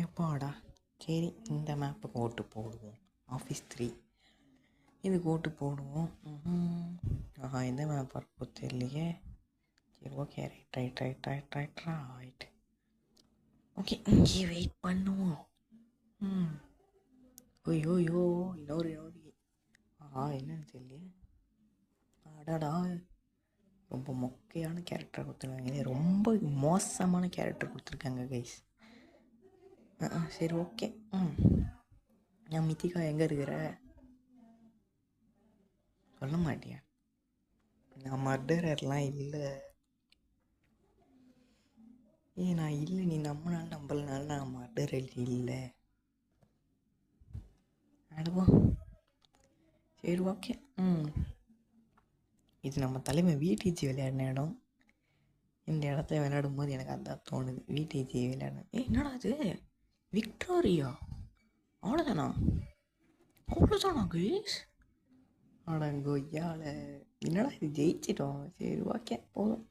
எப்பாடா சரி இந்த மேப்புக்கு ஓட்டு போடுவோம். ஆஃபீஸ் 3 இதுக்கு ஓட்டு போடுவோம். இந்த மேப் வரப்போ தெரியலையே. சரி ஓகே ரைட். ஓகே இங்கே வெயிட் பண்ணுவோம். ஓய்யோ இன்னொரு என்னன்னு தெரியலையே. அடாடா ரொம்ப மொக்கையான கேரக்டர் கொடுத்துருக்காங்க. ரொம்ப மோசமான கேரக்டர் கொடுத்துருக்காங்க கைஸ். சரி ஓகே. நான் மித்திகா எங்கே இருக்கிற சொல்ல மாட்டியா? நான் மர்டரர்லாம் இல்லை. நான் இல்லை, நீ நம்பினாலும் நம்பலனாலும் நான் மர்டரர் இல்லை. அடுவோம். சரி ஓகே. இது நம்ம தலைமை விடிஜி விளையாடின இடம். இந்த இடத்துல விளையாடும் போது எனக்கு அதான் தோணுது, விடிஜி விளையாடணும். என்னடா அது விக்டோரியா? அவ்வளோதானா கைஸ்? அடங்கொய்யால என்னடா இது ஜெயிச்சிட்டோம். சரி ஓகே போதும்.